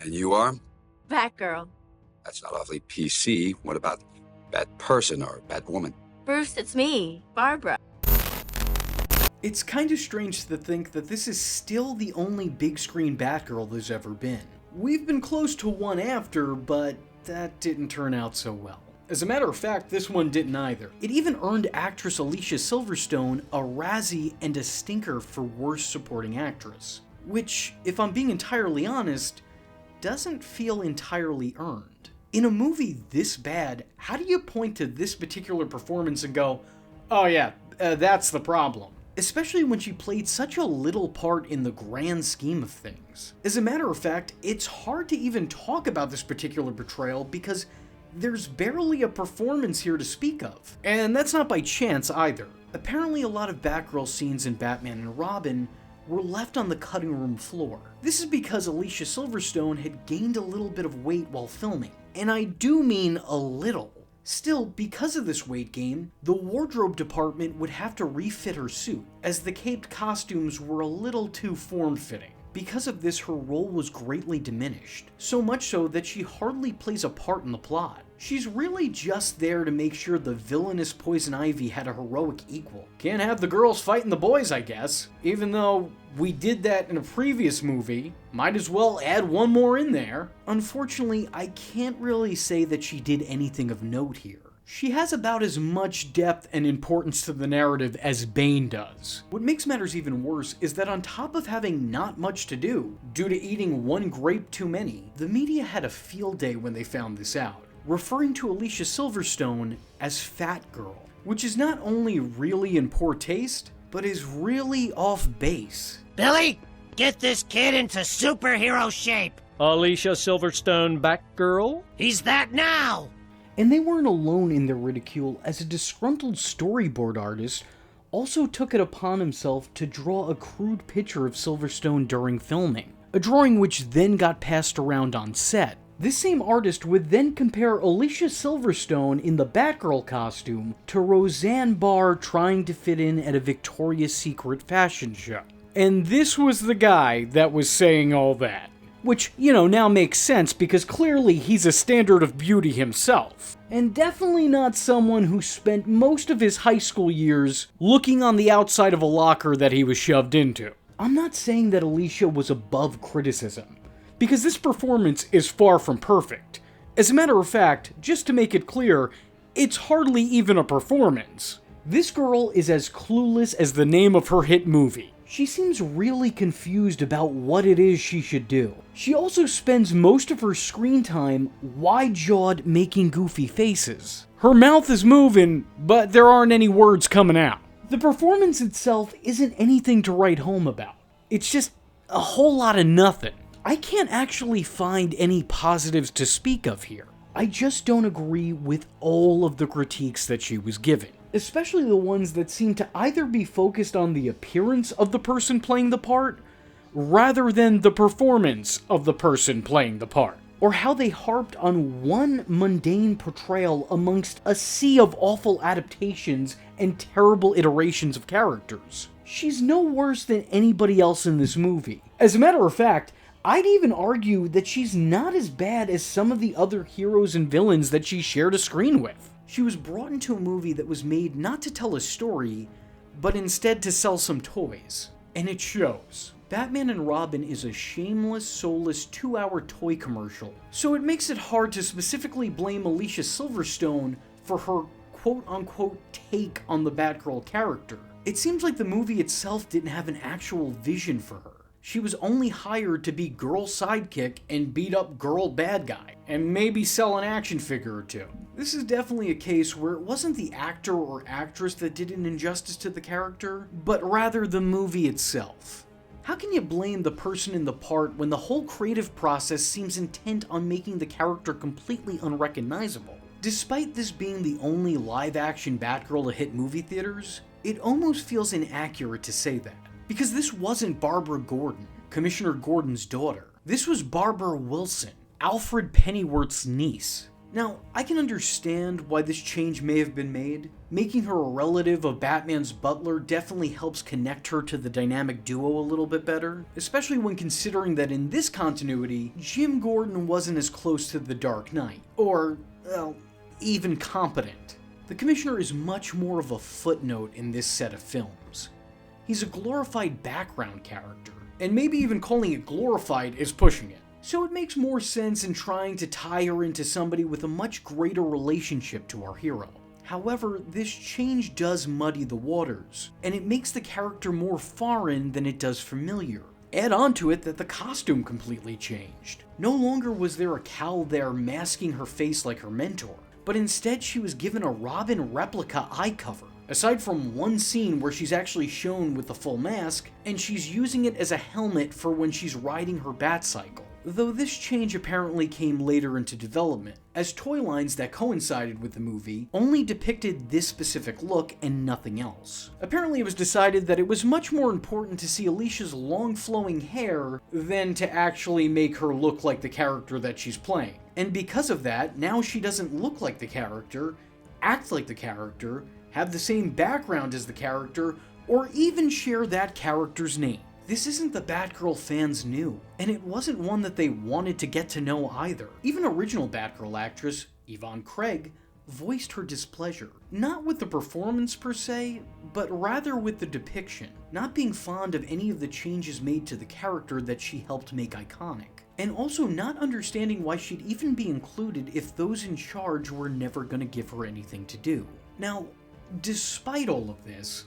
And you are? Batgirl. That's not awfully PC. What about bad person or bad woman? Bruce, it's me, Barbara. It's kind of strange to think that this is still the only big screen Batgirl there's ever been. We've been close to one after, but that didn't turn out so well. As a matter of fact, this one didn't either. It even earned actress Alicia Silverstone a Razzie and a stinker for Worst Supporting Actress, which, if I'm being entirely honest, doesn't feel entirely earned. In a movie this bad, how do you point to this particular performance and go, oh yeah, that's the problem? Especially when she played such a little part in the grand scheme of things. As a matter of fact, it's hard to even talk about this particular portrayal because there's barely a performance here to speak of. And that's not by chance either. Apparently a lot of Batgirl scenes in Batman and Robin were left on the cutting room floor. This is because Alicia Silverstone had gained a little bit of weight while filming. And I do mean a little. Still, because of this weight gain, the wardrobe department would have to refit her suit, as the caped costumes were a little too form-fitting. Because of this, her role was greatly diminished, so much so that she hardly plays a part in the plot. She's really just there to make sure the villainous Poison Ivy had a heroic equal. Can't have the girls fighting the boys, I guess. Even though we did that in a previous movie, might as well add one more in there. Unfortunately, I can't really say that she did anything of note here. She has about as much depth and importance to the narrative as Bane does. What makes matters even worse is that on top of having not much to do, due to eating one grape too many, the media had a field day when they found this out, referring to Alicia Silverstone as Fat Girl, which is not only really in poor taste, but is really off base. Billy, get this kid into superhero shape. Alicia Silverstone Batgirl? He's that now. And they weren't alone in their ridicule, as a disgruntled storyboard artist also took it upon himself to draw a crude picture of Silverstone during filming, a drawing which then got passed around on set. This same artist would then compare Alicia Silverstone in the Batgirl costume to Roseanne Barr trying to fit in at a Victoria's Secret fashion show. And this was the guy that was saying all that. Which, now makes sense because clearly he's a standard of beauty himself. And definitely not someone who spent most of his high school years looking on the outside of a locker that he was shoved into. I'm not saying that Alicia was above criticism, because this performance is far from perfect. As a matter of fact, just to make it clear, it's hardly even a performance. This girl is as clueless as the name of her hit movie. She seems really confused about what it is she should do. She also spends most of her screen time wide-jawed making goofy faces. Her mouth is moving, but there aren't any words coming out. The performance itself isn't anything to write home about. It's just a whole lot of nothing. I can't actually find any positives to speak of here. I just don't agree with all of the critiques that she was giving, especially the ones that seem to either be focused on the appearance of the person playing the part, rather than the performance of the person playing the part, or how they harped on one mundane portrayal amongst a sea of awful adaptations and terrible iterations of characters. She's no worse than anybody else in this movie. As a matter of fact, I'd even argue that she's not as bad as some of the other heroes and villains that she shared a screen with. She was brought into a movie that was made not to tell a story, but instead to sell some toys. And it shows. Batman and Robin is a shameless, soulless 2-hour toy commercial, so it makes it hard to specifically blame Alicia Silverstone for her quote-unquote take on the Batgirl character. It seems like the movie itself didn't have an actual vision for her. She was only hired to be girl sidekick and beat up girl bad guy, and maybe sell an action figure or two. This is definitely a case where it wasn't the actor or actress that did an injustice to the character, but rather the movie itself. How can you blame the person in the part when the whole creative process seems intent on making the character completely unrecognizable? Despite this being the only live-action Batgirl to hit movie theaters, it almost feels inaccurate to say that. Because this wasn't Barbara Gordon, Commissioner Gordon's daughter. This was Barbara Wilson, Alfred Pennyworth's niece. Now, I can understand why this change may have been made. Making her a relative of Batman's butler definitely helps connect her to the dynamic duo a little bit better, especially when considering that in this continuity, Jim Gordon wasn't as close to the Dark Knight, or, well, even competent. The Commissioner is much more of a footnote in this set of films. He's a glorified background character, and maybe even calling it glorified is pushing it. So it makes more sense in trying to tie her into somebody with a much greater relationship to our hero. However, this change does muddy the waters, and it makes the character more foreign than it does familiar. Add on to it that the costume completely changed. No longer was there a cowl there masking her face like her mentor, but instead she was given a Robin replica eye cover. Aside from one scene where she's actually shown with the full mask, and she's using it as a helmet for when she's riding her Batcycle. Though this change apparently came later into development, as toy lines that coincided with the movie only depicted this specific look and nothing else. Apparently it was decided that it was much more important to see Alicia's long flowing hair than to actually make her look like the character that she's playing. And because of that, now she doesn't look like the character, act like the character, have the same background as the character, or even share that character's name. This isn't the Batgirl fans knew, and it wasn't one that they wanted to get to know either. Even original Batgirl actress, Yvonne Craig, voiced her displeasure. Not with the performance per se, but rather with the depiction, not being fond of any of the changes made to the character that she helped make iconic. And also not understanding why she'd even be included if those in charge were never gonna give her anything to do. Now, despite all of this,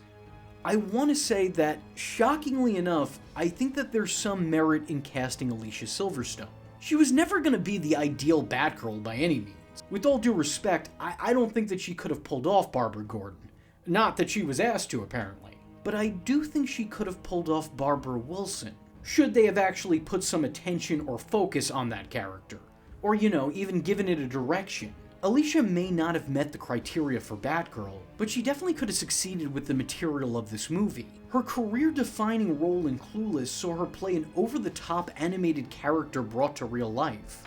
I want to say that, shockingly enough, I think that there's some merit in casting Alicia Silverstone. She was never going to be the ideal Batgirl by any means. With all due respect, I don't think that she could have pulled off Barbara Gordon. Not that she was asked to, apparently. But I do think she could have pulled off Barbara Wilson, should they have actually put some attention or focus on that character. Or, even given it a direction. Alicia may not have met the criteria for Batgirl, but she definitely could have succeeded with the material of this movie. Her career-defining role in Clueless saw her play an over-the-top animated character brought to real life.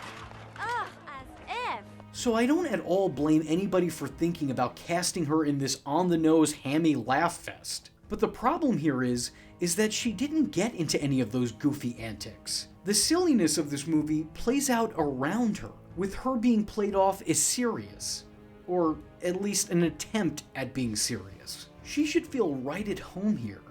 Ugh, as if. So I don't at all blame anybody for thinking about casting her in this on-the-nose hammy laugh fest. But the problem here is that she didn't get into any of those goofy antics. The silliness of this movie plays out around her, with her being played off as serious, or at least an attempt at being serious. She should feel right at home here,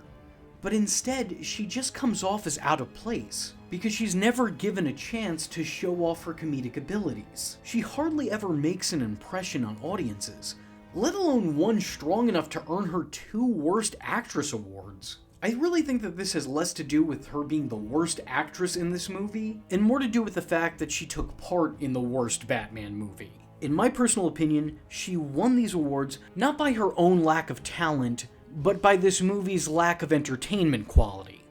but instead she just comes off as out of place, because she's never given a chance to show off her comedic abilities. She hardly ever makes an impression on audiences, let alone one strong enough to earn her 2 Worst Actress awards. I really think that this has less to do with her being the worst actress in this movie, and more to do with the fact that she took part in the worst Batman movie. In my personal opinion, she won these awards not by her own lack of talent, but by this movie's lack of entertainment quality.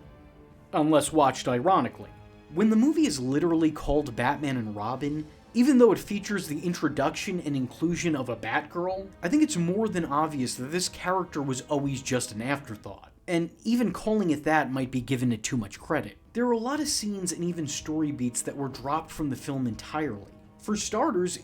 Unless watched ironically. When the movie is literally called Batman and Robin, even though it features the introduction and inclusion of a Batgirl, I think it's more than obvious that this character was always just an afterthought. And even calling it that might be giving it too much credit. There are a lot of scenes and even story beats that were dropped from the film entirely. For starters,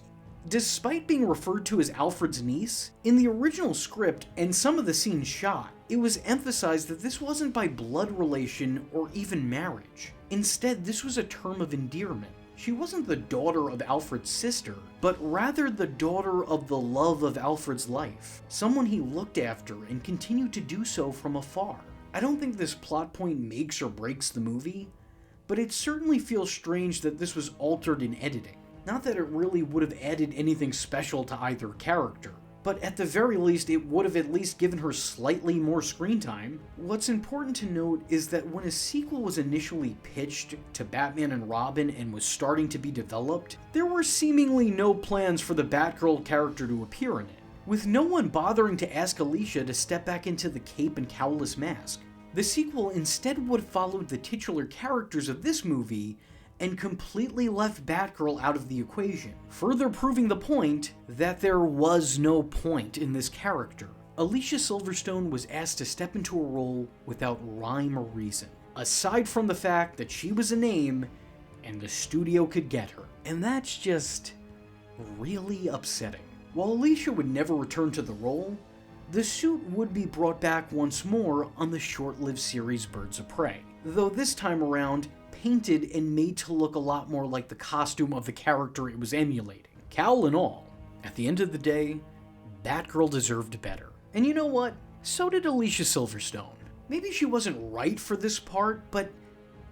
despite being referred to as Alfred's niece, in the original script and some of the scenes shot, it was emphasized that this wasn't by blood relation or even marriage. Instead, this was a term of endearment. She wasn't the daughter of Alfred's sister, but rather the daughter of the love of Alfred's life, someone he looked after and continued to do so from afar. I don't think this plot point makes or breaks the movie, but it certainly feels strange that this was altered in editing. Not that it really would have added anything special to either character, but at the very least it would have at least given her slightly more screen time. What's important to note is that when a sequel was initially pitched to Batman and Robin and was starting to be developed, there were seemingly no plans for the Batgirl character to appear in it, with no one bothering to ask Alicia to step back into the cape and cowless mask. The sequel instead would have followed the titular characters of this movie and completely left Batgirl out of the equation, further proving the point that there was no point in this character. Alicia Silverstone was asked to step into a role without rhyme or reason, aside from the fact that she was a name and the studio could get her. And that's just really upsetting. While Alicia would never return to the role, the suit would be brought back once more on the short-lived series Birds of Prey, though this time around, painted and made to look a lot more like the costume of the character it was emulating, cowl and all. At the end of the day, Batgirl deserved better. And you know what? So did Alicia Silverstone. Maybe she wasn't right for this part, but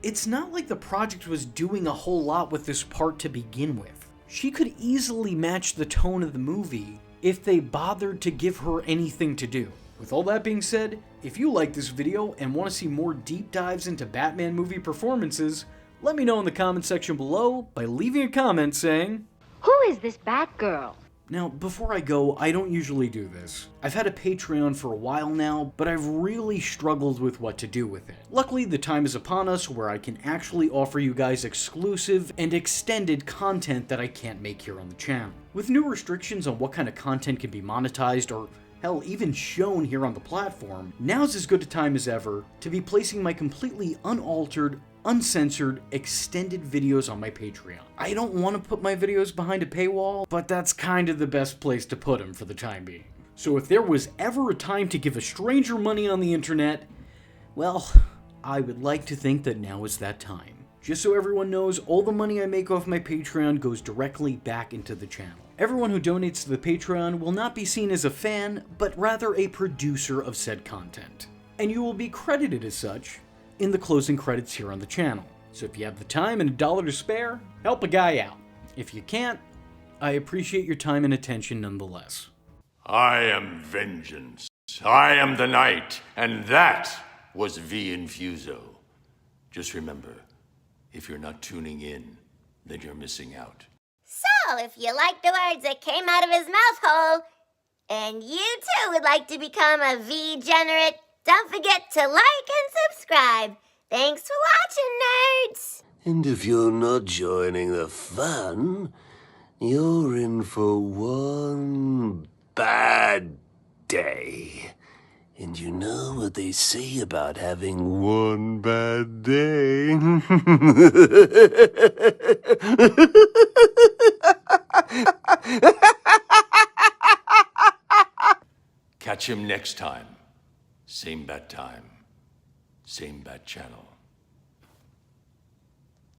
it's not like the project was doing a whole lot with this part to begin with. She could easily match the tone of the movie if they bothered to give her anything to do. With all that being said, if you like this video and want to see more deep dives into Batman movie performances, let me know in the comment section below by leaving a comment saying, Who is this Batgirl? Now, before I go, I don't usually do this. I've had a Patreon for a while now, but I've really struggled with what to do with it. Luckily, the time is upon us where I can actually offer you guys exclusive and extended content that I can't make here on the channel. With new restrictions on what kind of content can be monetized or hell, even shown here on the platform, now's as good a time as ever to be placing my completely unaltered, uncensored, extended videos on my Patreon. I don't want to put my videos behind a paywall, but that's kind of the best place to put them for the time being. So if there was ever a time to give a stranger money on the internet, well, I would like to think that now is that time. Just so everyone knows, all the money I make off my Patreon goes directly back into the channel. Everyone who donates to the Patreon will not be seen as a fan, but rather a producer of said content. And you will be credited as such in the closing credits here on the channel. So if you have the time and $1 to spare, help a guy out. If you can't, I appreciate your time and attention nonetheless. I am vengeance. I am the night, and that was V Infuso. Just remember, if you're not tuning in, then you're missing out. So, if you like the words that came out of his mouth hole, and you too would like to become a V-generate, don't forget to like and subscribe. Thanks for watching, nerds! And if you're not joining the fun, you're in for one bad day. And you know what they say about having one bad day? Catch him next time. Same bat time, same bat channel.